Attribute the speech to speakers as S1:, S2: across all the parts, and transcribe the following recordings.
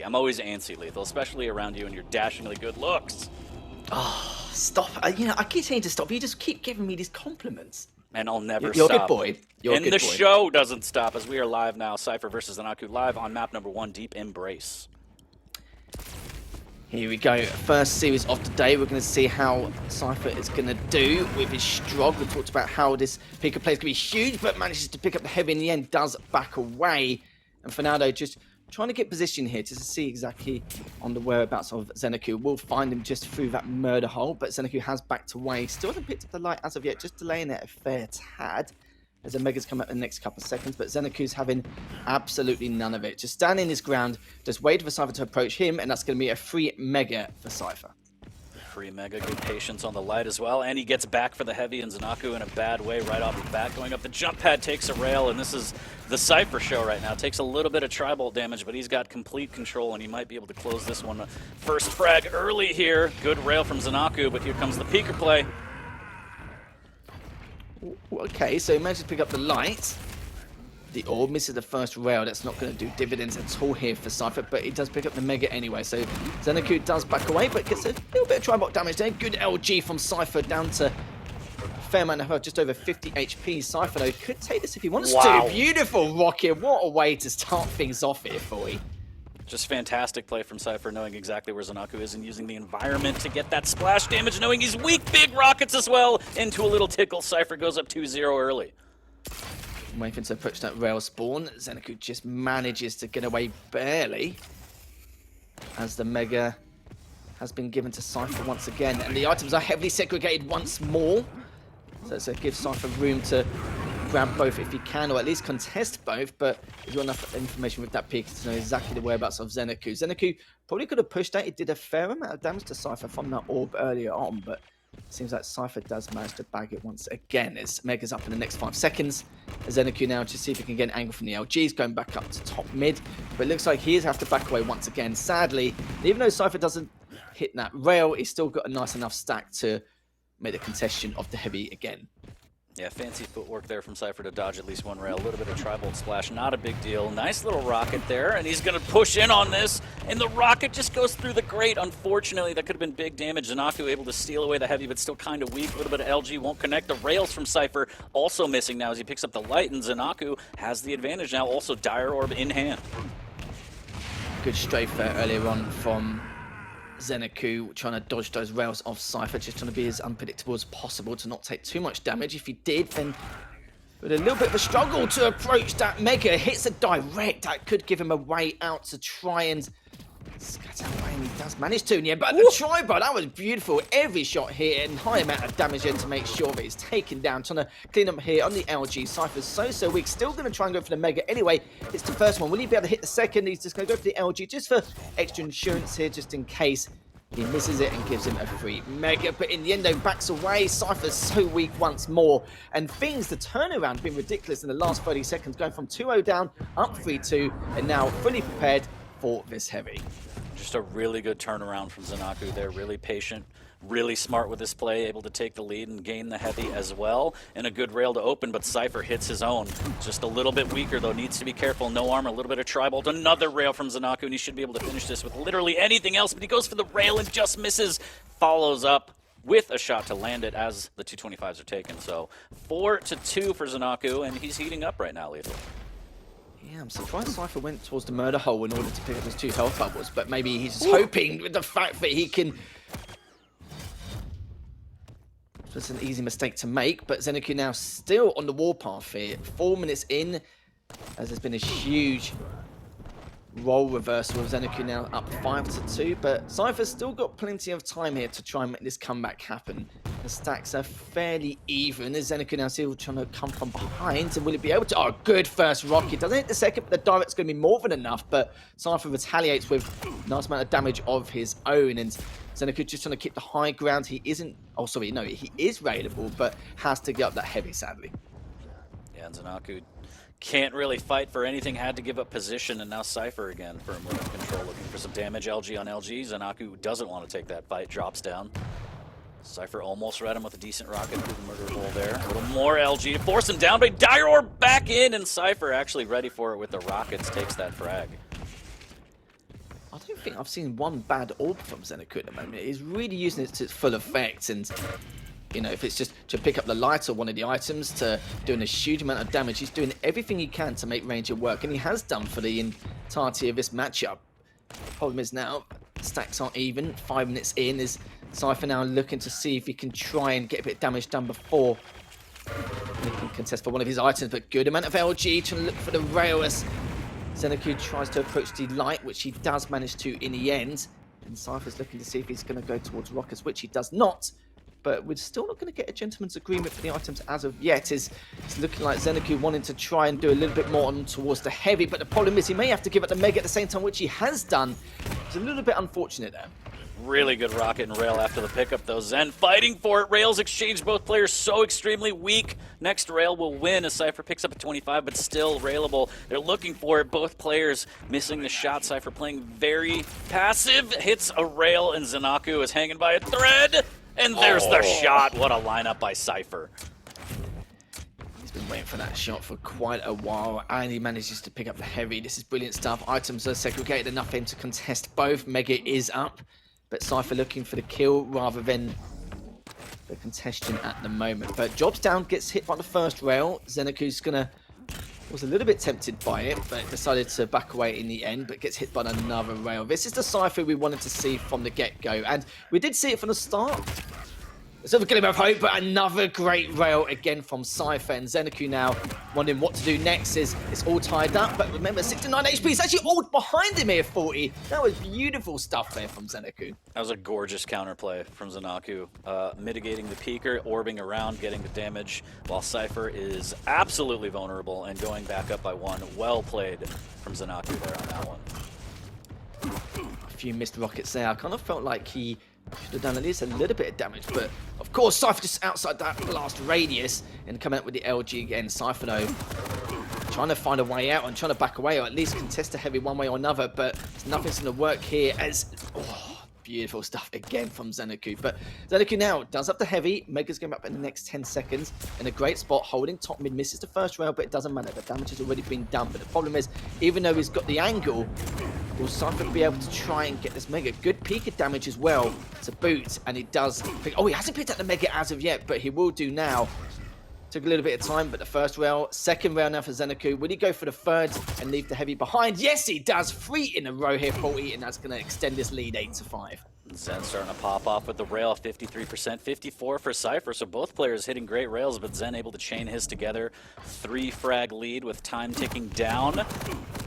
S1: I'm always antsy, Lethal, especially around you and your dashingly good looks.
S2: Oh, stop. You know, I keep saying to stop. You just keep giving me these compliments.
S1: And I'll never
S2: You're
S1: stop.
S2: a good boy. You're a good
S1: the
S2: boy.
S1: show doesn't stop as we are live now. Cipher versus ZenAku live on map number 1, Deep Embrace.
S2: Here we go. First series of the day. We're going to see how Cipher is going to do with his Strog. We talked about how this pick-up play is going to be huge, but manages to pick up the heavy in the end, does back away. And Fernando just trying to get position here to see exactly on the whereabouts of ZenAku. We'll find him just through that murder hole, but ZenAku has backed away. Still hasn't picked up the light as of yet, just delaying it a fair tad as the Megas come up in the next couple of seconds, but ZenAku's having absolutely none of it. Just standing his ground, just waiting for Cipher to approach him, and that's going to be a free Mega for Cipher.
S1: Free Mega, good patience on the light as well, and he gets back for the heavy, and ZenAku in a bad way right off the bat. Going up the jump pad, takes a rail, and this is the Cipher show right now. Takes a little bit of tri-bolt damage, but he's got complete control, and he might be able to close this one. First frag early here. Good rail from ZenAku, but here comes the peeker play.
S2: Okay, so he manages to pick up the light. The orb misses the first rail. That's not going to do dividends at all here for Cipher, but he does pick up the Mega anyway. So ZenAku does back away, but gets a little bit of tri-bolt damage there. Good LG from Cipher down to a fair amount of health, just over 50 HP. Cipher, though, could take this if he wants to. Beautiful rocket. What a way to start things off here for you.
S1: Just fantastic play from Cipher, knowing exactly where ZenAku is and using the environment to get that splash damage, knowing he's weak. Big rockets as well into a little tickle. Cipher goes up 2-0 early.
S2: Waiting to approach that rail spawn. ZenAku just manages to get away barely as the Mega has been given to Cipher once again. And the items are heavily segregated once more. So it gives Cipher room to grab both if he can, or at least contest both, but he's got enough information with that peek to know exactly the whereabouts of ZenAku. ZenAku probably could have pushed that. It did a fair amount of damage to Cipher from that orb earlier on, but it seems like Cipher does manage to bag it once again as Mega's up in the next 5 seconds. ZenAku now to see if he can get an angle from the LGs, going back up to top mid, but it looks like he is have to back away once again, sadly. Even though Cipher doesn't hit that rail, he's still got a nice enough stack to make the contestation of the heavy again.
S1: Yeah, fancy footwork there from Cipher to dodge at least one rail. A little bit of tri-bolt splash, not a big deal. Nice little rocket there, and he's going to push in on this, and the rocket just goes through the grate. Unfortunately, that could have been big damage. ZenAku able to steal away the heavy, but still kind of weak. A little bit of LG won't connect. The rails from Cipher also missing now as he picks up the light, and ZenAku has the advantage now. Also, Dire Orb in hand.
S2: Good strafe there earlier on from ZenAku, trying to dodge those rails of Cipher, just trying to be as unpredictable as possible to not take too much damage. If he did, then with a little bit of a struggle to approach that Mega, hits a direct. That could give him a way out to try and scatter away, and he does manage to. Yeah, but the tri-bar, that was beautiful. Every shot here, and high amount of damage in to make sure that he's taken down. Trying to clean up here on the LG. Cipher's so weak. Still going to try and go for the Mega anyway. It's the first one. Will he be able to hit the second? He's just going to go for the LG just for extra insurance here, just in case he misses it and gives him a free Mega. But in the end, though, backs away. Cipher's so weak once more. And things, the turnaround has been ridiculous in the last 30 seconds, going from 2-0 down, up 3-2, and now fully prepared for this heavy.
S1: Just a really good turnaround from ZenAku there. Really patient, really smart with this play, able to take the lead and gain the heavy as well. And a good rail to open, but Cipher hits his own. Just a little bit weaker, though. Needs to be careful. No armor, a little bit of tri-bolt. Another rail from ZenAku, and he should be able to finish this with literally anything else, but he goes for the rail and just misses. Follows up with a shot to land it as the 225s are taken. So 4-2 for ZenAku, and he's heating up right now, Lethal.
S2: Yeah, I'm surprised Cipher went towards the murder hole in order to pick up his 2 health bubbles, but maybe he's just hoping with the fact that he can. It's an easy mistake to make, but ZenAku now still on the warpath here. 4 minutes in, as there's been a huge role reversal of ZenAku now up 5-2, but Cipher's still got plenty of time here to try and make this comeback happen. The stacks are fairly even as ZenAku now still trying to come from behind, and will he be able to? Oh, good first rocket. Doesn't hit the second, but the direct's going to be more than enough, but Cipher retaliates with a nice amount of damage of his own, and ZenAku just trying to keep the high ground. He isn't, oh sorry, no, he is raidable, but has to get up that heavy, sadly.
S1: Yeah, and ZenAku can't really fight for anything, had to give up position, and now Cipher again for a move control, looking for some damage. LG on LG. ZenAku doesn't want to take that fight, drops down. Cipher almost read him with a decent rocket through the murder hole there. A little more LG to force him down, but Dire Orb back in, and Cipher actually ready for it with the rockets, takes that frag.
S2: I don't think I've seen one bad orb from Zeniku at the moment. He's really using it to its full effect, and you know, if it's just to pick up the light or one of the items to doing a huge amount of damage, he's doing everything he can to make Ranger work, and he has done for the entirety of this matchup. Problem is now, stacks aren't even. 5 minutes in, is Cipher now looking to see if he can try and get a bit of damage done before he can contest for one of his items, but good amount of LG trying to look for the rail as Zeniku tries to approach the light, which he does manage to in the end. And Cypher's looking to see if he's going to go towards rockets, which he does not. But we're still not going to get a gentleman's agreement for the items as of yet. It's looking like Zeniku wanting to try and do a little bit more on towards the heavy, but the problem is he may have to give up the mega at the same time, which he has done. It's a little bit unfortunate there.
S1: Really good rocket and rail after the pickup, though. Zen fighting for it. Rails exchange, both players so extremely weak. Next rail will win as Cipher picks up a 25, but still railable. They're looking for it. Both players missing the shot. Cipher playing very passive. Hits a rail, and ZenAku is hanging by a thread. And there's the shot. What a lineup by Cipher.
S2: He's been waiting for that shot for quite a while, and he manages to pick up the heavy. This is brilliant stuff. Items are segregated enough for him to contest both. Mega is up, but Cipher looking for the kill rather than the contention at the moment. But Jobs down, gets hit by the first rail. Zenaku's was a little bit tempted by it, but decided to back away in the end, but gets hit by another rail. This is the Cipher we wanted to see from the get-go, and we did see it from the start. It's a glimmer of hope, but another great rail again from Cipher, and Zeniku now wondering what to do next. It's all tied up, but remember, 69 HP is actually all behind him here, 40. That was beautiful stuff there from Zeniku.
S1: That was a gorgeous counterplay from ZenAku, mitigating the peeker, orbing around, getting the damage, while Cipher is absolutely vulnerable and going back up by 1. Well played from ZenAku there on that one.
S2: A few missed rockets there. I kind of felt like he should have done at least a little bit of damage, but of course Cipher just outside that blast radius and coming out with the LG again. Cipher though trying to find a way out and trying to back away, or at least contest a heavy one way or another, but nothing's going to work here as beautiful stuff again from Zeniku. But Zeniku now does up the heavy. Mega's going back in the next 10 seconds in a great spot, holding top mid, misses the first rail, but it doesn't matter. The damage has already been done. But the problem is, even though he's got the angle, will Cipher be able to try and get this Mega? Good peak of damage as well to boot, and he does pick. Oh, he hasn't picked up the Mega as of yet, but he will do now. Took a little bit of time, but the first rail, second rail now for Zeniku. Will he go for the third and leave the heavy behind? Yes, he does. 3 in a row here, 40, and that's going to extend this lead 8-5.
S1: Zen starting to pop off with the rail, 53%, 54 for Cipher. So both players hitting great rails, but Zen able to chain his together. 3 frag lead with time ticking down.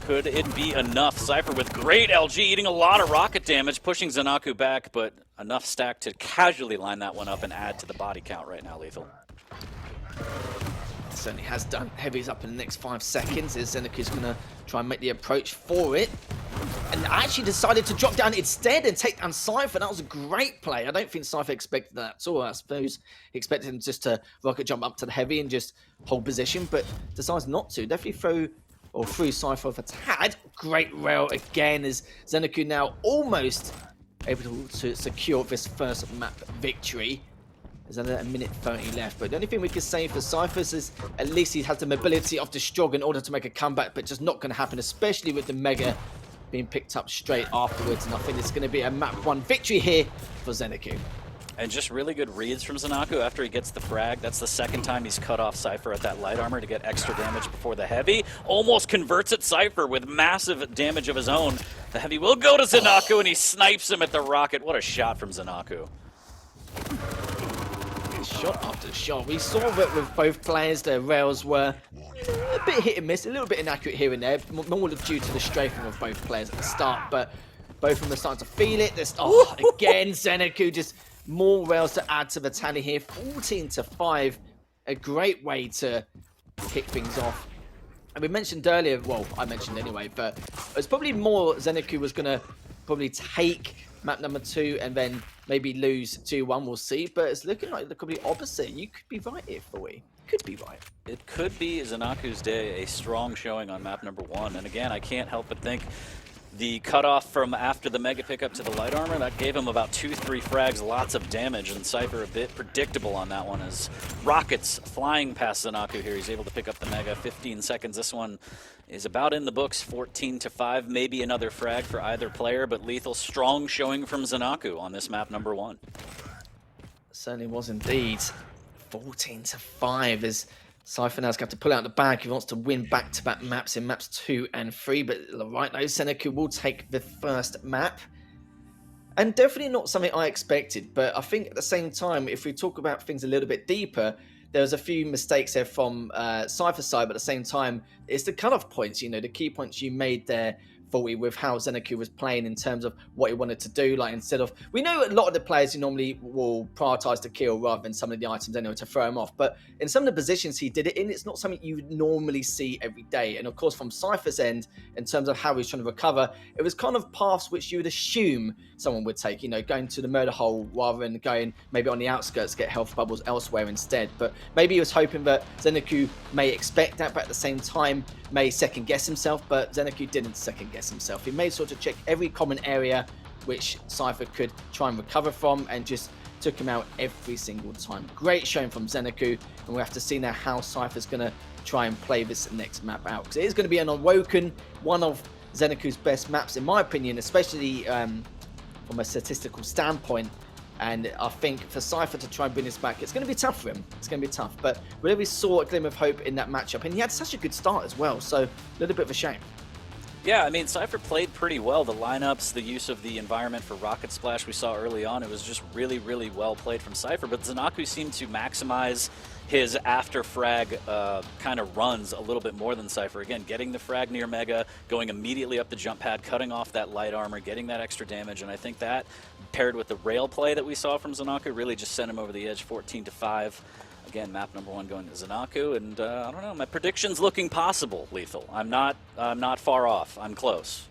S1: Could it be enough? Cipher with great LG, eating a lot of rocket damage, pushing ZenAku back, but enough stack to casually line that one up and add to the body count right now, Lethal.
S2: Certainly has done. Heavy's up in the next 5 seconds. Zeniku's going to try and make the approach for it. And actually decided to drop down instead and take down Cipher. That was a great play. I don't think Cipher expected that at all. I suppose he expected him just to rocket jump up to the heavy and just hold position, but decides not to. Definitely threw Cipher off a tad. Great rail again as Zeniku now almost able to secure this first map victory. There's another 1:30 left, but the only thing we can say for Cipher is at least he has the mobility of the Strog in order to make a comeback, but just not going to happen, especially with the Mega being picked up straight afterwards. And I think it's going to be a map 1 victory here for Zeniku.
S1: And just really good reads from ZenAku after he gets the frag. That's the second time he's cut off Cipher at that light armor to get extra damage before the heavy. Almost converts it Cipher with massive damage of his own. The heavy will go to ZenAku and he snipes him at the rocket. What a shot from ZenAku.
S2: Shot after shot. We saw that with both players, their rails were a bit hit and miss, a little bit inaccurate here and there, more due to the strafing of both players at the start, but both of them are starting to feel it. Again, Zeniku, just more rails to add to the tally here. 14-5, a great way to kick things off. And we mentioned earlier, well, I mentioned anyway, but it's probably more Zeniku was going to probably take map number 2 and then maybe lose 2-1, we'll see. But it's looking like the complete opposite. You could be right here, Fui. Could be right.
S1: It could be ZenAku's day, a strong showing on map number 1. And again, I can't help but think the cutoff from after the mega pickup to the light armor, that gave him about 2-3 frags, lots of damage, and Cipher a bit predictable on that one as rockets flying past ZenAku here. He's able to pick up the mega, 15 seconds. This one is about in the books, 14-5, maybe another frag for either player, but lethal, strong showing from ZenAku on this map number 1.
S2: Certainly was indeed. 14-5 as Cipher now's going to have to pull out the bag. He wants to win back-to-back maps in maps 2 and 3, but right now ZenAku will take the first map. And definitely not something I expected, but I think at the same time, if we talk about things a little bit deeper, there was a few mistakes there from Cipher's side, but at the same time, it's the cutoff points, you know, the key points you made there, faulty with how ZenAku was playing in terms of what he wanted to do. Like, instead of, we know a lot of the players who normally will prioritize the kill rather than some of the items anyway to throw him off, but in some of the positions he did it in, it's not something you would normally see every day. And of course, from Cipher's end, in terms of how he's trying to recover, it was kind of paths which you would assume someone would take, you know, going to the murder hole rather than going maybe on the outskirts, get health bubbles elsewhere instead. But maybe he was hoping that ZenAku may expect that, but at the same time may second guess himself. But ZenAku didn't second guess himself. He made sort of check every common area which Cipher could try and recover from, and just took him out every single time. Great showing from ZenAku, and we'll have to see now how Cipher's going to try and play this next map out, because it is going to be an Awoken, one of ZenAku's best maps in my opinion, especially from a statistical standpoint. And I think for Cipher to try and bring this back, it's going to be tough for him. It's going to be tough. But we really saw a glimmer of hope in that matchup. And he had such a good start as well. So a little bit of a shame.
S1: Yeah, I mean, Cipher played pretty well. The lineups, the use of the environment for Rocket Splash we saw early on, it was just really, really well played from Cipher. But ZenAku seemed to maximize his after frag kind of runs a little bit more than Cipher. Again, getting the frag near Mega, going immediately up the jump pad, cutting off that light armor, getting that extra damage. And I think that, paired with the rail play that we saw from ZenAku, really just sent him over the edge, 14-5. Again, map number 1 going to ZenAku, and I don't know, my prediction's looking possible, Lethal. I'm not far off. I'm close.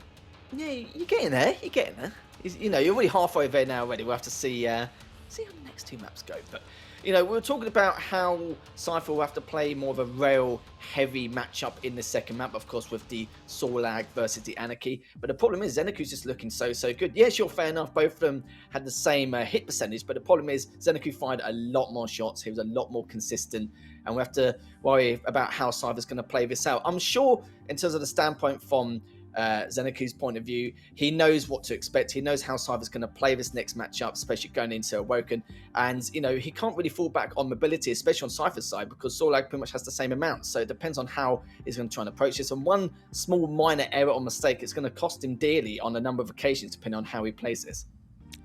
S2: Yeah, you're getting there. You're getting there. You know, you're already halfway there now already. We'll have to see how the next 2 maps go. But, you know, we were talking about how Cipher will have to play more of a rail-heavy matchup in the second map, of course, with the Sorlag versus the Anarchy. But the problem is ZenAku's just looking so good. Yeah, sure, fair enough. Both of them had the same hit percentage, but the problem is ZenAku fired a lot more shots. He was a lot more consistent, and we have to worry about how Cipher's going to play this out. I'm sure, in terms of the standpoint from ZenAku's point of view, he knows what to expect. He knows how Cipher's going to play this next matchup, especially going into Awoken. And, you know, he can't really fall back on mobility, especially on Cipher's side, because Sorlag pretty much has the same amount. So it depends on how he's going to try and approach this. And one small minor error or mistake, it's going to cost him dearly on a number of occasions, depending on how he plays this.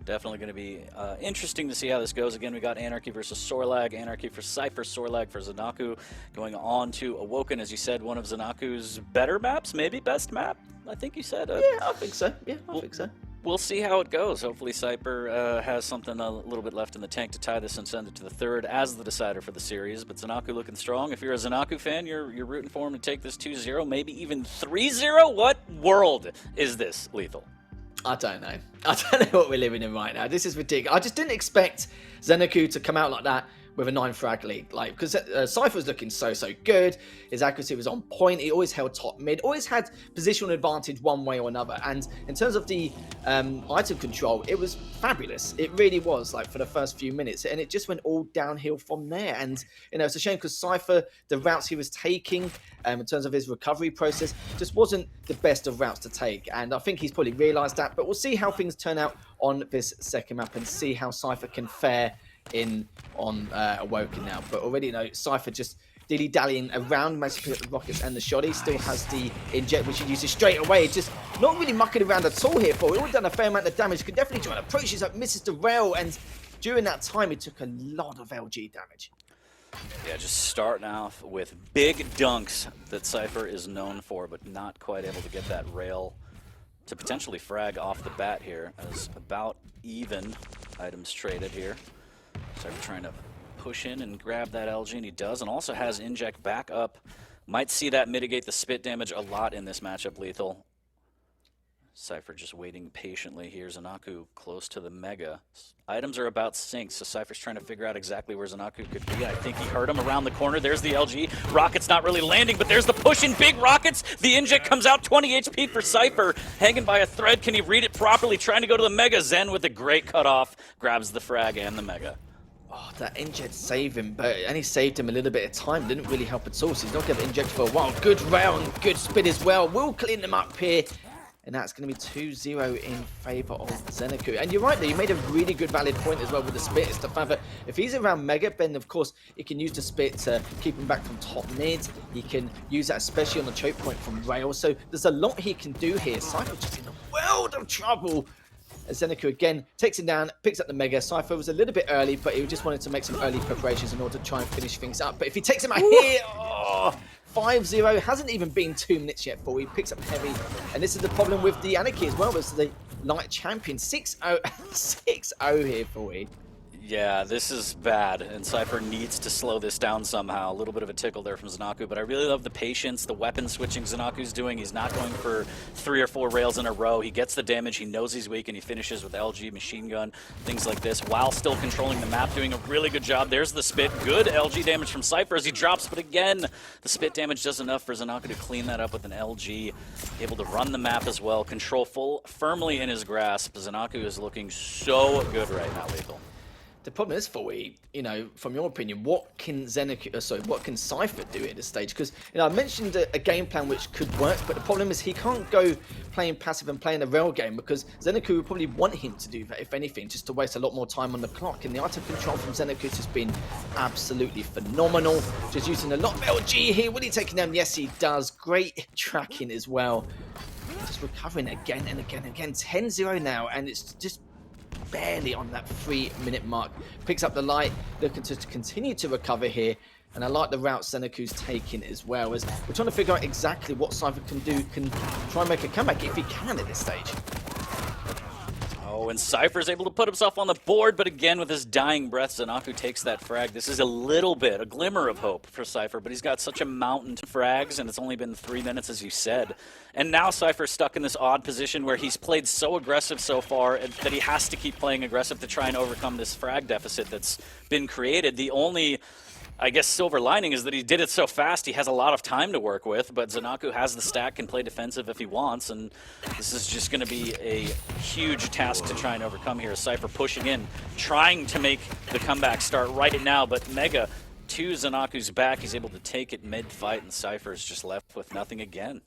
S1: Definitely going to be interesting to see how this goes. Again, we got Anarchy versus Sorlag, Anarchy for Cipher, Sorlag for ZenAku, going on to Awoken, as you said, one of ZenAku's better maps, maybe best map, I think you said.
S2: Yeah, I think so. Yeah, I think so.
S1: We'll see how it goes. Hopefully Cipher has something a little bit left in the tank to tie this and send it to the 3rd as the decider for the series. But ZenAku looking strong. If you're a ZenAku fan, you're rooting for him to take this 2-0, maybe even 3-0. What world is this, Lethal?
S2: I don't know. I don't know what we're living in right now. This is ridiculous. I just didn't expect ZenAku to come out like that with a 9 frag lead. Like, because Cipher was looking so good. His accuracy was on point. He always held top mid. Always had positional advantage one way or another. And in terms of the item control, it was fabulous. It really was, like, for the first few minutes. And it just went all downhill from there. And, you know, it's a shame because Cipher, the routes he was taking in terms of his recovery process, just wasn't the best of routes to take. And I think he's probably realised that. But we'll see how things turn out on this second map and see how Cipher can fare on Awoken now. But already, you know, Cipher just dilly-dallying around, managed to pick up the rockets and the shot. He still has the inject, which he uses straight away. Just not really mucking around at all here, Paul. He already done a fair amount of damage. Could definitely try and approach this up, misses the rail, and during that time, he took a lot of LG damage.
S1: Yeah, just starting off with big dunks that Cipher is known for, but not quite able to get that rail to potentially frag off the bat here, as about even items traded here. Cipher trying to push in and grab that LG, and he does, and also has inject back up. Might see that mitigate the spit damage a lot in this matchup, Lethal. Cipher just waiting patiently here. ZenAku close to the Mega. Items are about synced, so Cipher's trying to figure out exactly where ZenAku could be. I think he heard him around the corner. There's the LG. Rocket's not really landing, but there's the push in big Rockets. The inject comes out, 20 HP for Cipher. Hanging by a thread. Can he read it properly? Trying to go to the Mega. Zen with a great cutoff. Grabs the frag and the Mega.
S2: Oh, that inject saved him, but and he saved him a little bit of time. Didn't really help at all, so he's not going to inject for a while. Good round, good spin as well. Will clean them up here. And that's going to be 2-0 in favour of Zeniku. And you're right there, you made a really good valid point as well with the spit. It's the fact that if he's around Mega, then of course he can use the spit to keep him back from top mid. He can use that especially on the choke point from rail. So there's a lot he can do here. Cypher just in a world of trouble. As Zeniku again takes him down, picks up the Mega. Cypher was a little bit early, but he just wanted to make some early preparations in order to try and finish things up. But if he takes him out here, 5-0, hasn't even been 2 minutes yet for he picks up heavy, and this is the problem with the Anarchy as well, as the light champion. 6-0 6-0 here for he.
S1: Yeah, this is bad, and Cipher needs to slow this down somehow. A little bit of a tickle there from ZenAku, but I really love the patience, the weapon switching ZenAku's doing. He's not going for 3 or 4 rails in a row. He gets the damage, he knows he's weak, and he finishes with LG, machine gun, things like this, while still controlling the map, doing a really good job. There's the spit. Good LG damage from Cipher as he drops, but again, the spit damage does enough for ZenAku to clean that up with an LG. Able to run the map as well, control firmly in his grasp. ZenAku is looking so good right now, Lethal.
S2: The problem is, Fully, you know, from your opinion, what can what can Cipher do at this stage? Because, you know, I mentioned a game plan which could work, but the problem is he can't go playing passive and playing a rail game, because Zeniku would probably want him to do that, if anything, just to waste a lot more time on the clock. And the item control from Zeniku has been absolutely phenomenal. Just using a lot of LG here. Will he take him down? Yes, he does. Great tracking as well. Just recovering again and again and again. 10-0 now, and it's just barely on that 3-minute mark. Picks up the light, looking to continue to recover here. And I like the route Zeniku's taking as well, as we're trying to figure out exactly what Cipher can do, can try and make a comeback if he can at this stage.
S1: Oh, and Cipher's able to put himself on the board, but again, with his dying breath, ZenAku takes that frag. This is a glimmer of hope for Cipher, but he's got such a mountain of frags, and it's only been 3 minutes, as you said. And now Cipher's stuck in this odd position where he's played so aggressive so far that he has to keep playing aggressive to try and overcome this frag deficit that's been created. The only, I guess, silver lining is that he did it so fast, he has a lot of time to work with, but ZenAku has the stack, can play defensive if he wants, and this is just going to be a huge task to try and overcome here. Cipher pushing in, trying to make the comeback start right now, but Mega to ZenAku's back, he's able to take it mid-fight, and Cipher is just left with nothing again.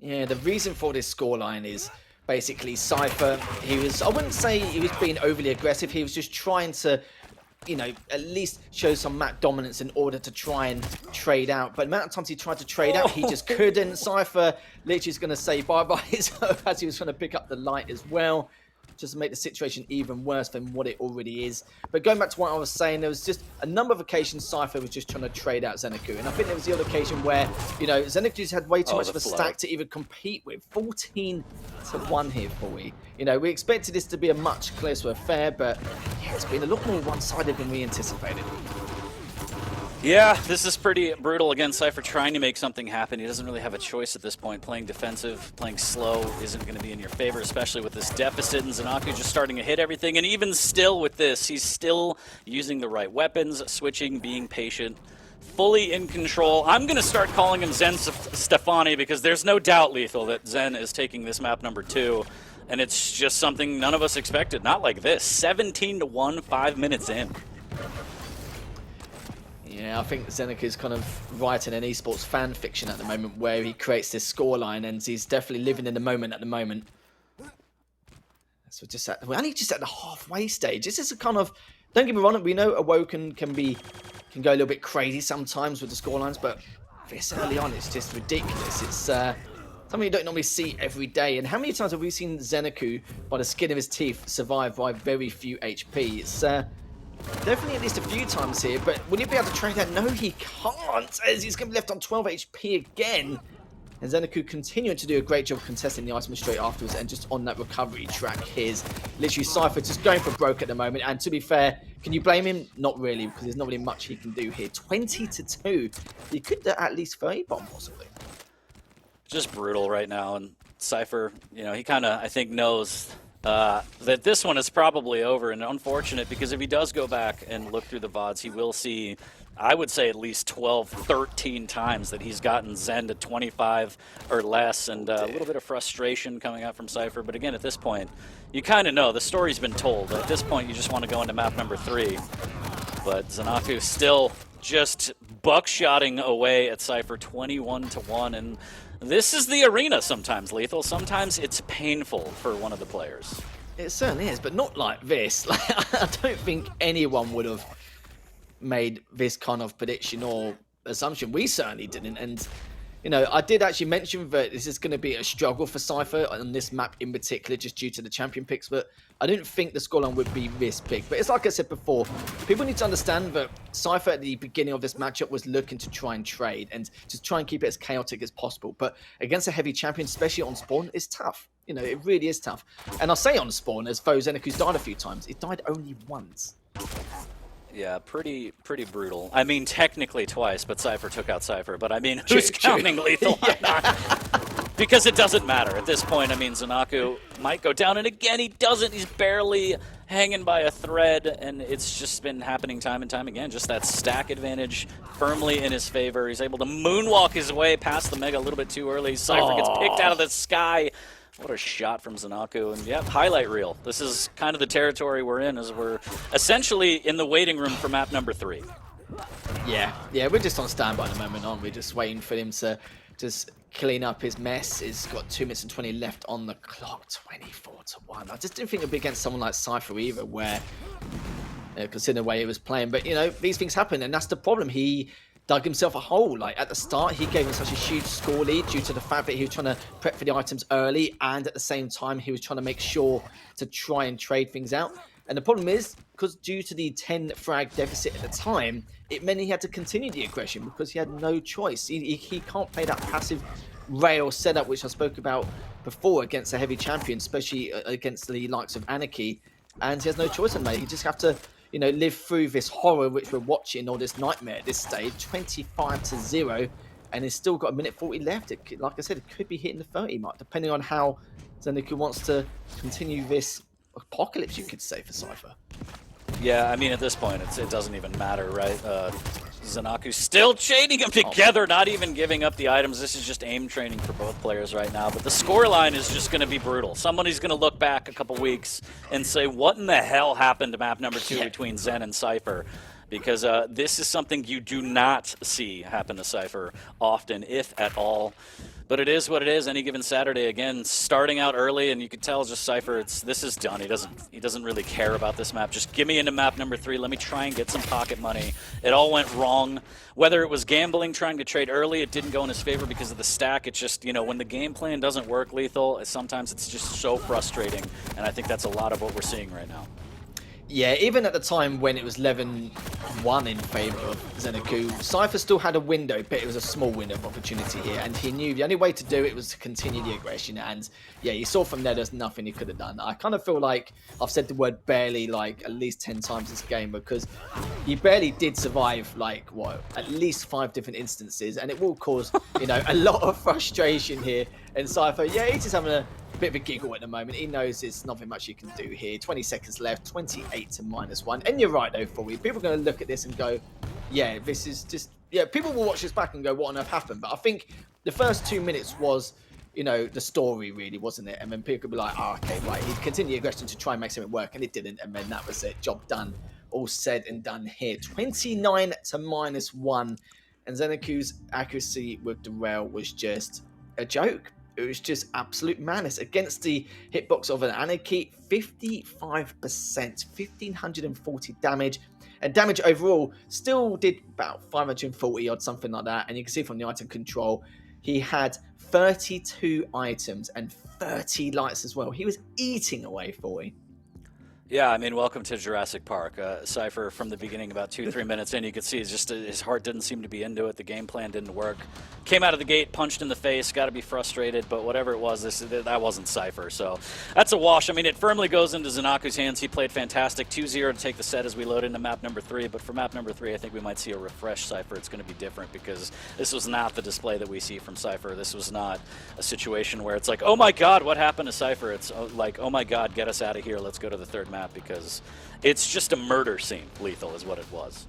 S2: Yeah, the reason for this scoreline is basically Cipher, I wouldn't say he was being overly aggressive, he was just trying to, you know, at least show some map dominance in order to try and trade out. But the amount of times he tried to trade out, he just couldn't. Cipher literally is going to say bye-bye as he was trying to pick up the light as well, just to make the situation even worse than what it already is. But going back to what I was saying, there was just a number of occasions Cipher was just trying to trade out Zeniku. And I think there was the other occasion where, you know, Zeniku's had way too much of a stack to even compete with. 14-1 here for we. You know, we expected this to be a much closer affair, but yeah, it's been a lot more one-sided than we anticipated.
S1: Yeah, this is pretty brutal. Again, Cipher trying to make something happen. He doesn't really have a choice at this point. Playing defensive, playing slow isn't going to be in your favor, especially with this deficit, and ZenAku just starting to hit everything. And even still with this, he's still using the right weapons, switching, being patient, fully in control. I'm going to start calling him Zen Stefani, because there's no doubt, Lethal, that Zen is taking this map number 2. And it's just something none of us expected. Not like this. 17-1, 5 minutes in.
S2: Yeah, I think Zeniku is kind of writing an esports fan fiction at the moment, where he creates this scoreline, and he's definitely living in the moment at the moment. So we're only just at the halfway stage. This is a kind of, don't get me wrong, we know Awoken can go a little bit crazy sometimes with the scorelines, but this early on, it's just ridiculous. It's something you don't normally see every day. And how many times have we seen Zeniku, by the skin of his teeth, survive by very few HP? It's definitely at least a few times here, but will he be able to trade that? No, he can't, as he's going to be left on 12 HP again. And ZenAku continuing to do a great job contesting the item straight afterwards, and just on that recovery track. Here's literally Cipher just going for broke at the moment, and to be fair, can you blame him? Not really, because there's not really much he can do here. 20-2. He could at least 30 bomb possibly.
S1: Just brutal right now, and Cipher, you know, he kind of, I think, knows that this one is probably over, and unfortunate because if he does go back and look through the VODs, he will see, I would say, at least 12, 13 times that he's gotten Zen to 25 or less, and a little bit of frustration coming out from Cipher. But again, at this point, you kind of know the story's been told. At this point, you just want to go into map number 3. But ZenAku still just buckshotting away at Cipher 21-1, and this is the arena sometimes, Lethal. Sometimes it's painful for one of the players.
S2: It certainly is, but not like this. Like, I don't think anyone would have made this kind of prediction or assumption. We certainly didn't. And, you know, I did actually mention that this is going to be a struggle for Cipher on this map in particular, just due to the champion picks, but I didn't think the scoreline would be this big. But it's like I said before, people need to understand that Cipher at the beginning of this matchup was looking to try and trade and just try and keep it as chaotic as possible. But against a heavy champion, especially on spawn, it's tough. You know, it really is tough. And I say on spawn as though Zeniku's died a few times. It died only once.
S1: Yeah, pretty brutal. I mean, technically twice, but Cipher took out Cipher. But I mean, who's counting Lethal? Because it doesn't matter at this point. I mean, ZenAku might go down, and again, he doesn't. He's barely hanging by a thread, and it's just been happening time and time again. Just that stack advantage firmly in his favor. He's able to moonwalk his way past the Mega a little bit too early. Cipher gets picked out of the sky. What a shot from ZenAku. And yeah, highlight reel. This is kind of the territory we're in, as we're essentially in the waiting room for map number 3.
S2: Yeah, we're just on standby at the moment, aren't we? Just waiting for him to just clean up his mess. He's got 2 minutes and 20 left on the clock, 24-1. I just didn't think it'd be against someone like Cipher either, where, considering the way he was playing. But, you know, these things happen, and that's the problem. He dug himself a hole. Like, at the start, he gave him such a huge score lead due to the fact that he was trying to prep for the items early, and at the same time, he was trying to make sure to try and trade things out. And the problem is, because due to the 10 frag deficit at the time, it meant he had to continue the aggression because he had no choice. He can't play that passive rail setup, which I spoke about before, against a heavy champion, especially against the likes of Anarchy. And he has no choice in that. He just have to, you know, live through this horror which we're watching, or this nightmare at this stage, 25-0, and he's still got 1:40 left. Like I said, it could be hitting the 30 mark, depending on how Zeniku wants to continue this apocalypse, you could say, for Cipher.
S1: Yeah, I mean, at this point, it doesn't even matter, right? ZenAku still chaining them together, not even giving up the items. This is just aim training for both players right now. But the scoreline is just going to be brutal. Somebody's going to look back a couple weeks and say, what in the hell happened to map number 2 between Zen and Cipher? Because this is something you do not see happen to Cipher often, if at all. But it is what it is. Any given Saturday, again, starting out early, and you can tell just Cipher, this is done. He doesn't really care about this map. Just give me into map number 3. Let me try and get some pocket money. It all went wrong. Whether it was gambling, trying to trade early, it didn't go in his favor because of the stack. It's just, you know, when the game plan doesn't work, Lethal, sometimes it's just so frustrating. And I think that's a lot of what we're seeing right now.
S2: Yeah, even at the time when it was 11-1 in favor of Zeniku, Cipher still had a window, but it was a small window of opportunity here, and he knew the only way to do it was to continue the aggression. And yeah, you saw from there's nothing he could have done. I kind of feel like I've said the word barely like at least 10 times this game, because he barely did survive, like, what, at least 5 different instances, and it will cause, you know, a lot of frustration here. And Cipher, yeah, he's just having a bit of a giggle at the moment. He knows there's nothing much you can do here. 20 seconds left, 28 to -1. And you're right, though, Fully. People are going to look at this and go, yeah, this is just, yeah, people will watch this back and go, what on earth happened? But I think the first 2 minutes was, you know, the story, really, wasn't it? And then people could be like, oh, okay, right, he'd continue aggression to try and make something work, and it didn't. And then that was it. Job done. All said and done here. 29 to -1. And Zeniku's accuracy with the rail was just a joke. It was just absolute madness. Against the hitbox of an Anarchy, 55%, 1,540 damage. And damage overall still did about 540 odd, something like that. And you can see from the item control, he had 32 items and 30 lights as well. He was eating away for you.
S1: Yeah, I mean, welcome to Jurassic Park. Cipher, from the beginning, about 2-3 minutes in, you could see it's just his heart didn't seem to be into it. The game plan didn't work. Came out of the gate, punched in the face, got to be frustrated, but whatever it was, that wasn't Cipher. So that's a wash. I mean, it firmly goes into ZenAku's hands. He played fantastic. 2-0 to take the set as we load into map number 3. But for map number 3, I think we might see a refreshed Cipher. It's going to be different because this was not the display that we see from Cipher. This was not a situation where it's like, oh my God, what happened to Cipher? It's like, oh my God, get us out of here. Let's go to the third map, because it's just a murder scene. Lethal is what it was.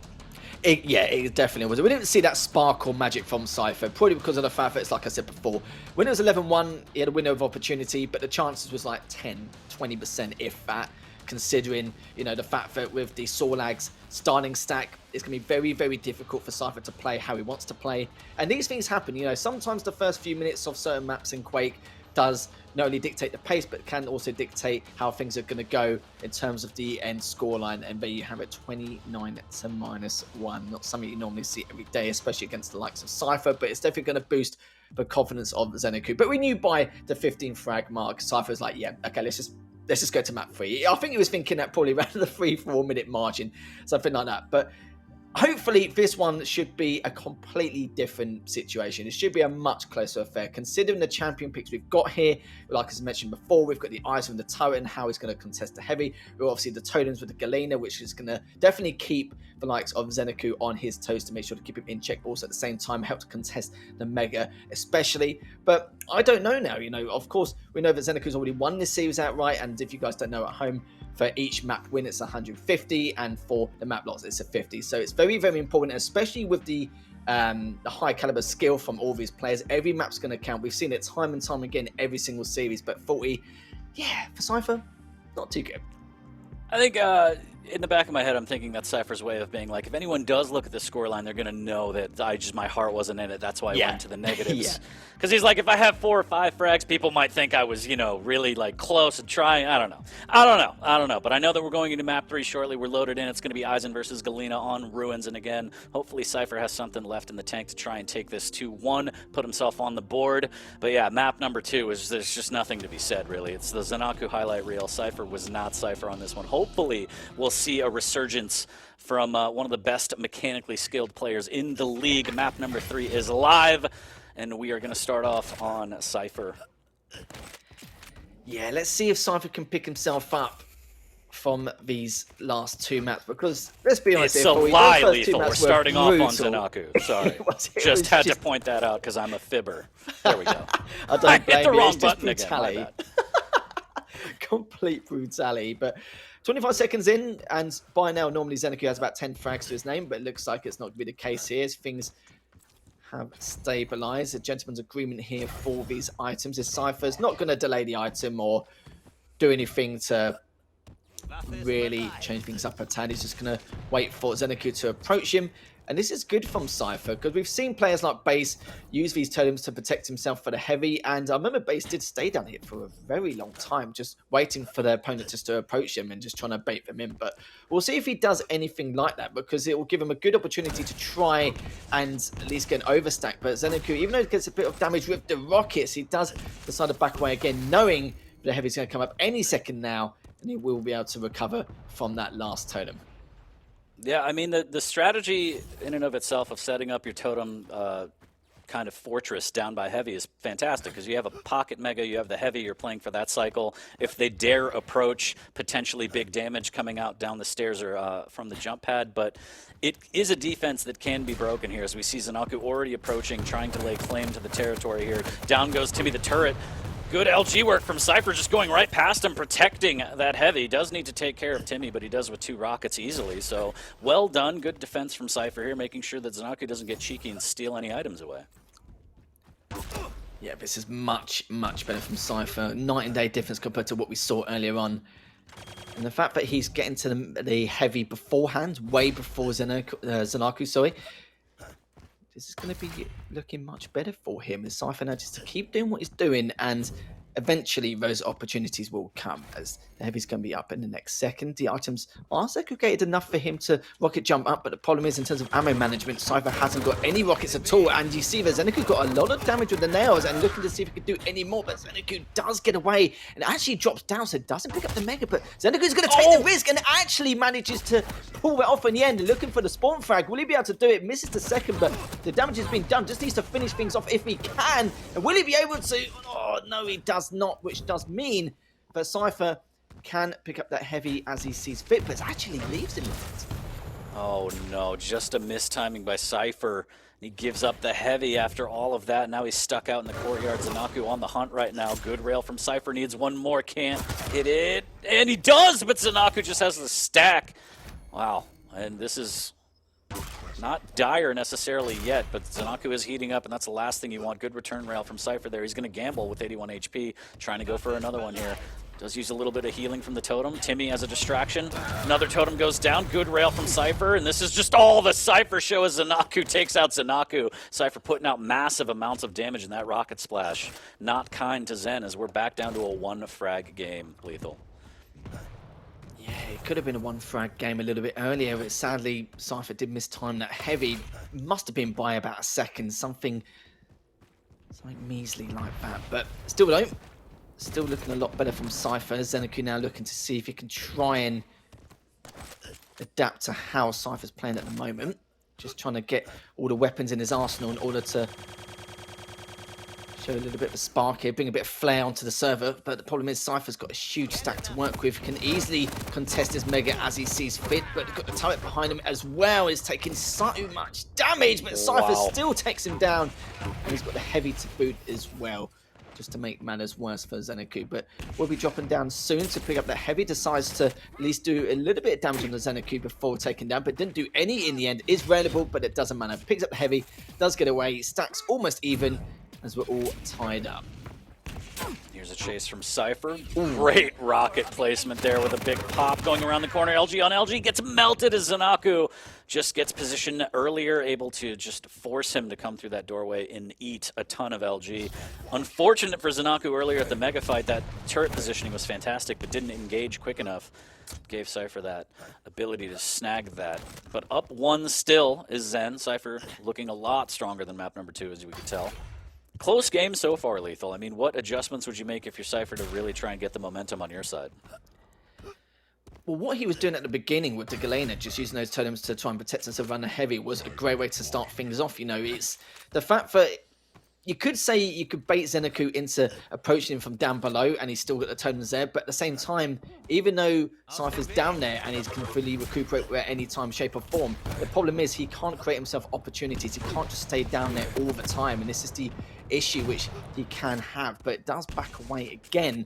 S2: Yeah, it definitely was. We didn't see that spark or magic from Cipher, probably because of the fact that it's like I said before. When it was 11-1, he had a window of opportunity, but the chances was like 10, 20%, if that, considering, you know, the fact that with the Sorlag's starting stack, it's going to be very, very difficult for Cipher to play how he wants to play. And these things happen, you know, sometimes the first few minutes of certain maps in Quake does not only dictate the pace, but can also dictate how things are going to go in terms of the end scoreline. And there you have it, 29 to -1. Not something you normally see every day, especially against the likes of Cipher, but it's definitely going to boost the confidence of Zeniku. But we knew by the 15 frag mark, Cipher was like, yeah, okay, let's just go to map 3. I think he was thinking that probably around the 3-4 minute margin, something like that. But hopefully this one should be a completely different situation. It should be a much closer affair, considering the champion picks we've got here. Like I mentioned before, we've got the eyes from the turret and how he's going to contest the heavy. We're obviously the totems with the Galena, which is going to definitely keep the likes of Zeniku on his toes to make sure to keep him in check, but also at the same time help to contest the Mega especially. But I don't know now, you know, of course we know that Zeniku's already won this series outright, and if you guys don't know at home, for each map win it's 150, and for the map loss it's a 50. So it's very, very important, especially with the high caliber skill from all these players. Every map's going to count. We've seen it time and time again every single series, but 40, yeah, for Cipher, not too good.
S1: I think in the back of my head, I'm thinking that's Cypher's way of being like, if anyone does look at the scoreline, they're going to know that my heart wasn't in it. That's why I went to the negatives. Because he's like, if I have 4 or 5 frags, people might think I was, you know, really like close and trying. I don't know. But I know that we're going into map 3 shortly. We're loaded in. It's going to be Eisen versus Galena on Ruins. And again, hopefully Cipher has something left in the tank to try and take this 2-1, put himself on the board. But yeah, map number 2 is, there's just nothing to be said, really. It's the ZenAku highlight reel. Cipher was not Cipher on this one. Hopefully we'll see a resurgence from one of the best mechanically skilled players in the league. Map number 3 is live, and we are going to start off on Cipher.
S2: Yeah, let's see if Cipher can pick himself up from these last 2 maps, because let's be honest,
S1: it's a lie, Lethal. We're starting off on ZenAku. Sorry. Just had to point that out because I'm a fibber. There we go.
S2: I don't blame
S1: hit the
S2: you.
S1: wrong
S2: It's just
S1: button again.
S2: Complete brutality. But 25 seconds in, and by now normally Zeniku has about 10 frags to his name, but it looks like it's not going to be the case here, as things have stabilized. A gentleman's agreement here for these items. His Cipher's not going to delay the item or do anything to really change things up a tad. He's just going to wait for Zeniku to approach him. And this is good from Cipher, because we've seen players like Base use these totems to protect himself for the heavy. And I remember Base did stay down here for a very long time, just waiting for their opponent just to approach him and just trying to bait them in. But we'll see if he does anything like that, because it will give him a good opportunity to try and at least get an overstack. But Zeniku, even though he gets a bit of damage with the rockets, he does decide to back away again, knowing the heavy's going to come up any second now, and he will be able to recover from that last totem.
S1: Yeah, I mean, the strategy in and of itself of setting up your totem kind of fortress down by heavy is fantastic, because you have a pocket mega, you have the heavy, you're playing for that cycle. If they dare approach, potentially big damage coming out down the stairs or from the jump pad. But it is a defense that can be broken here, as we see ZenAku already approaching, trying to lay claim to the territory here. Down goes Timmy the turret. Good LG work from Cipher, just going right past him, protecting that heavy. Does need to take care of Timmy, but he does with 2 rockets easily. So well done. Good defense from Cipher here, making sure that ZenAku doesn't get cheeky and steal any items away.
S2: Yeah, this is much, much better from Cipher. Night and day difference compared to what we saw earlier on. And the fact that he's getting to the heavy beforehand, way before ZenAku, sorry. This is going to be looking much better for him, as Cipher now just to keep doing what he's doing and eventually those opportunities will come, as the heavy's going to be up in the next second. The items are segregated enough for him to rocket jump up, but the problem is in terms of ammo management, Cipher hasn't got any rockets at all, and you see that Zeniku got a lot of damage with the nails and looking to see if he could do any more, but Zeniku does get away and actually drops down, so doesn't pick up the mega, but Zeniku's going to take the risk and actually manages to pull it off in the end, looking for the spawn frag. Will he be able to do it? Misses the second, but the damage has been done, just needs to finish things off if he can, and will he be able to? Oh no, he does not, which does mean that Cipher can pick up that heavy as he sees fit, but actually leaves him with it.
S1: Oh no, just a mistiming by Cipher. He gives up the heavy after all of that. Now he's stuck out in the courtyard. ZenAku on the hunt right now. Good rail from Cipher, needs one more, can't hit it. And he does, but ZenAku just has the stack. Wow, and this is not dire necessarily yet, but ZenAku is heating up, and that's the last thing you want. Good return rail from Cipher there. He's going to gamble with 81 HP, trying to go for another one here. Does use a little bit of healing from the totem. Timmy as a distraction. Another totem goes down. Good rail from Cipher, and this is just all the Cipher show as ZenAku takes out ZenAku. Cipher putting out massive amounts of damage in that rocket splash. Not kind to Zen as we're back down to a one frag game, Lethal.
S2: Yeah, it could have been a one frag game a little bit earlier, but sadly Cipher did mistime that heavy. Must have been by about a second, something measly like that, but still though. Still looking a lot better from Cipher. Zeniku now looking to see if he can try and adapt to how Cipher's playing at the moment. Just trying to get all the weapons in his arsenal in order to show a little bit of a spark here, bring a bit of flair onto the server. But the problem is Cipher's got a huge stack to work with, can easily contest his mega as he sees fit, but got the turret behind him as well, is taking so much damage, but Cipher still takes him down, and he's got the heavy to boot as well, just to make matters worse for Zeniku. But we'll be dropping down soon to pick up the heavy. Decides to at least do a little bit of damage on the Zeniku before taking down, but didn't do any in the end. Is railable, but it doesn't matter. Picks up the heavy, does get away, stacks almost even as we're all tied up.
S1: Here's a chase from Cipher. Great rocket placement there with a big pop going around the corner. LG on LG gets melted as ZenAku just gets positioned earlier, able to just force him to come through that doorway and eat a ton of LG. Unfortunate for ZenAku earlier at the mega fight. That turret positioning was fantastic, but didn't engage quick enough. Gave Cipher that ability to snag that. But up one still is Zen. Cipher looking a lot stronger than map number 2, as we could tell. Close game so far, Lethal. I mean, what adjustments would you make if you're Cipher to really try and get the momentum on your side?
S2: Well, what he was doing at the beginning with the Galena, just using those totems to try and protect himself around the heavy, was a great way to start things off. You know, it's the fact that you could say you could bait Zeniku into approaching him from down below and he's still got the totems there, but at the same time, even though Cipher's down there and he can fully recuperate at any time, shape or form, the problem is he can't create himself opportunities. He can't just stay down there all the time, and this is the issue which he can have, but it does back away again.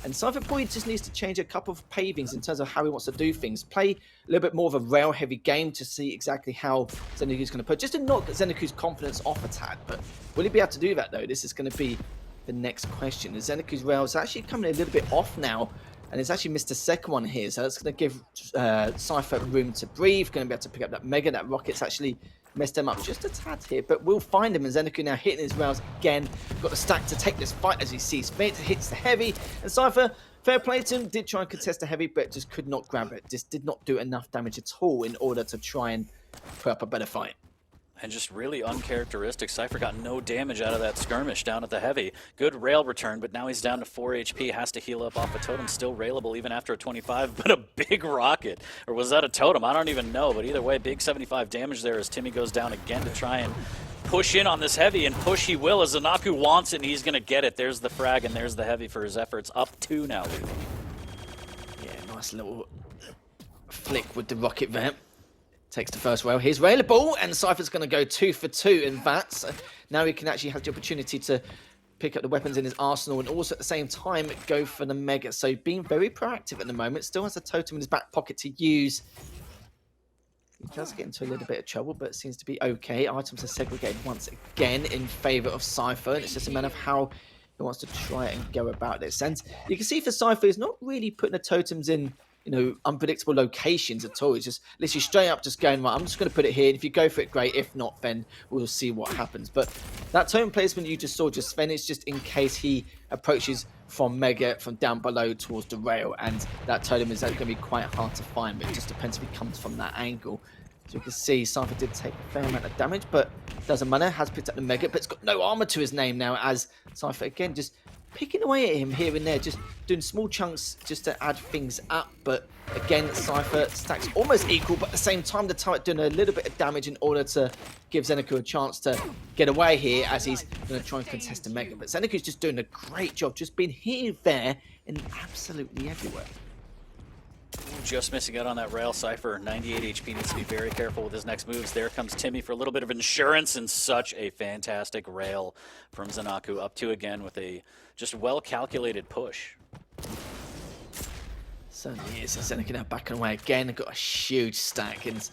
S2: And Cipher probably just needs to change a couple of pavings in terms of how he wants to do things. Play a little bit more of a rail heavy game to see exactly how Zeniku's going to put, just to knock Zeniku's confidence off a tad. But will he be able to do that though? This is going to be the next question. The Zeniku's rail is actually coming a little bit off now, and it's actually missed a second one here, so that's going to give Cipher room to breathe. Going to be able to pick up that mega. That rocket's actually messed him up just a tad here, but we'll find him. And Zeniku now hitting his rails again. Got the stack to take this fight as he sees fit. Hits the heavy, and Cipher, fair play to him, did try and contest the heavy, but just could not grab it. Just did not do enough damage at all in order to try and put up a better fight.
S1: And just really uncharacteristic. Cipher got no damage out of that skirmish down at the heavy. Good rail return, but now he's down to 4 HP. Has to heal up off a totem. Still railable even after a 25, but a big rocket. Or was that a totem? I don't even know, but either way, big 75 damage there as Timmy goes down again to try and push in on this heavy, and push he will as ZenAku wants it, and he's going to get it. There's the frag, and there's the heavy for his efforts. Up 2 now.
S2: Yeah, nice little flick with the rocket there. Takes the first rail. Here's railable, and Cipher's going to go 2 for 2 in that. So now he can actually have the opportunity to pick up the weapons in his arsenal and also at the same time go for the mega. So being very proactive at the moment. Still has a totem in his back pocket to use. He does get into a little bit of trouble, but it seems to be okay. Items are segregated once again in favor of Cipher, and it's just a matter of how he wants to try and go about this. And you can see for Cipher, he's not really putting the totems in, you know, unpredictable locations at all. It's just literally straight up just going, right, I'm just going to put it here. And if you go for it, great. If not, then we'll see what happens. But that totem placement you just saw, just Sven, is just in case he approaches from Mega from down below towards the rail, and that totem is going to be quite hard to find, but it just depends if he comes from that angle. So you can see Cipher did take a fair amount of damage, but doesn't matter. Has picked up the Mega, but it's got no armor to his name now, as Cipher again just picking away at him here and there, just doing small chunks just to add things up. But again, Cipher stacks almost equal, but at the same time, the turret doing a little bit of damage in order to give Zeniku a chance to get away here, as he's going to try and contest the Mega. But Zeniku's just doing a great job, just being here, there, and absolutely everywhere.
S1: Just missing out on that rail. Cipher, 98 HP, needs to be very careful with his next moves. There comes Timmy for a little bit of insurance, and such a fantastic rail from ZenAku, up to again with a just well-calculated push.
S2: Certainly is. Zeniku now backing away again. Got a huge stack, and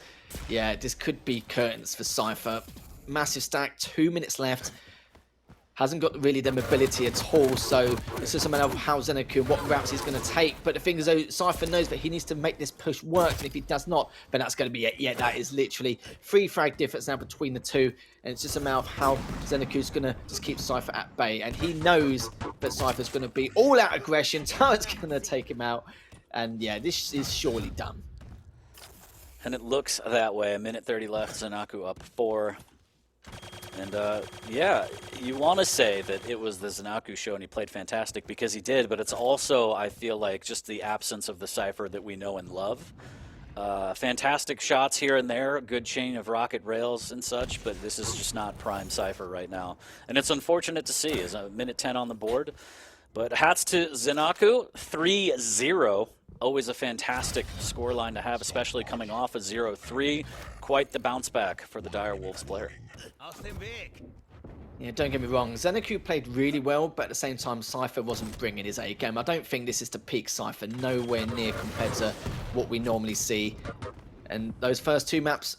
S2: yeah, this could be curtains for Cipher. Massive stack, 2 minutes left. Hasn't got really the mobility at all, so it's just a matter of how Zeniku, what routes he's going to take. But the thing is, though, Cipher knows that he needs to make this push work, and if he does not, then that's going to be it. Yeah, that is literally 3 frag difference now between the two, and it's just a matter of how Zeniku's going to just keep Cipher at bay. And he knows that Cipher's going to be all out aggression, Turret's going to take him out, and yeah, this is surely done.
S1: And it looks that way. 1:30 left, ZenAku up 4. And yeah, you want to say that it was the ZenAku show and he played fantastic, because he did, but it's also, I feel like, just the absence of the Cipher that we know and love. Fantastic shots here and there, a good chain of rocket rails and such, but this is just not prime Cipher right now. And it's unfortunate to see, as a 1:10 on the board. But hats to ZenAku, 3-0. Always a fantastic scoreline to have, especially coming off a 0-3. Quite the bounce back for the Dire Wolves player.
S2: Yeah, don't get me wrong, Zeniku played really well, but at the same time, Cipher wasn't bringing his A game. I don't think this is the peak Cipher, nowhere near compared to what we normally see. And those first 2 maps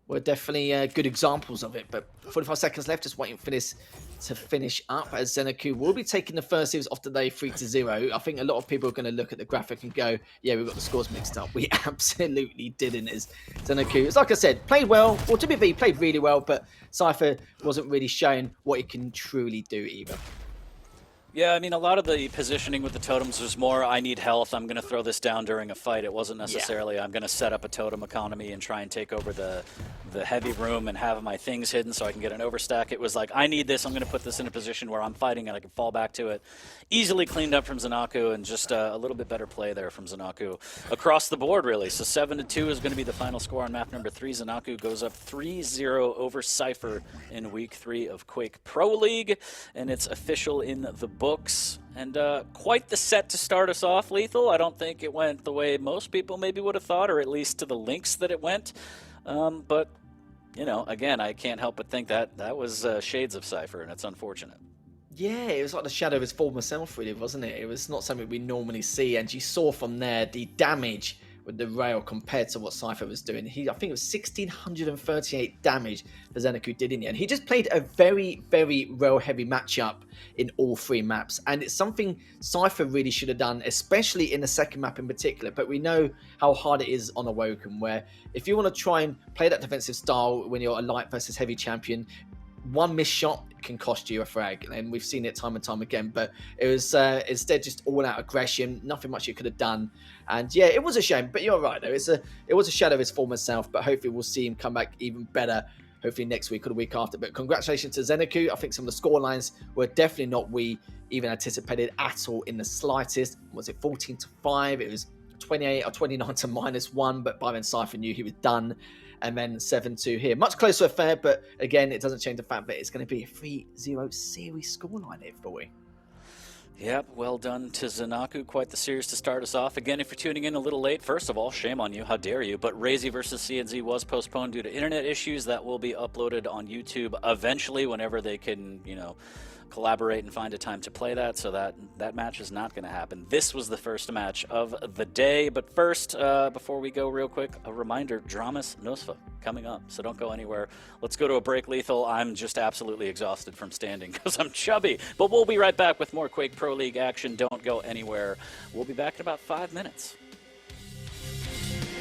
S2: were definitely good examples of it. But 45 seconds left, just waiting for this to finish up, as Zeniku will be taking the first series off the day 3-0. I think a lot of people are going to look at the graphic and go, yeah, we've got the scores mixed up. We absolutely didn't, as Zeniku, it's like I said, played well. Well, to be fair, he played really well, but Cipher wasn't really showing what he can truly do either.
S1: Yeah, I mean, a lot of the positioning with the totems was more, I need health, I'm going to throw this down during a fight. It wasn't necessarily, I'm going to set up a totem economy and try and take over the heavy room and have my things hidden so I can get an overstack. It was like, I need this, I'm going to put this in a position where I'm fighting and I can fall back to it. Easily cleaned up from ZenAku, and just a little bit better play there from ZenAku. Across the board, really. So 7-2 is going to be the final score on map number 3. ZenAku goes up 3-0 over Cipher in Week 3 of Quake Pro League, and it's official in the books. And quite the set to start us off, Lethal. I don't think it went the way most people maybe would have thought, or at least to the links that it went. But, you know, again, I can't help but think that that was shades of Cipher, and it's unfortunate.
S2: Yeah, it was like the shadow of his former self, really, wasn't it? It was not something we normally see, and you saw from there the damage with the rail compared to what Cipher was doing. I think it was 1,638 damage that ZenAku did in the end. He just played a very, very rail-heavy matchup in all 3 maps, and it's something Cipher really should have done, especially in the second map in particular. But we know how hard it is on Awoken, where if you want to try and play that defensive style when you're a light versus heavy champion, one missed shot can cost you a frag, and we've seen it time and time again. But it was instead just all-out aggression, nothing much you could have done. And yeah, it was a shame, but you're right, though. It was a shadow of his former self, but hopefully we'll see him come back even better, hopefully next week or the week after. But congratulations to ZenAku. I think some of the score lines were definitely not we even anticipated at all in the slightest. Was it 14-5? It was 28 or 29 to -1, but by then Cipher knew he was done. And then 7-2 here. Much closer affair, but again, it doesn't change the fact that it's going to be a 3-0 series scoreline here for we.
S1: Yep, well done to ZenAku. Quite the series to start us off. Again, if you're tuning in a little late, first of all, shame on you. How dare you? But Razy versus CNZ was postponed due to internet issues. That will be uploaded on YouTube eventually whenever they can, you know, collaborate and find a time to play that, so that match is not going to happen. This was the first match of the day, but first, before we go real quick, a reminder, Dramas Nosfa coming up, so don't go anywhere. Let's go to a break, Lethal. I'm just absolutely exhausted from standing because I'm chubby, but we'll be right back with more Quake Pro League action. Don't go anywhere. We'll be back in about 5 minutes.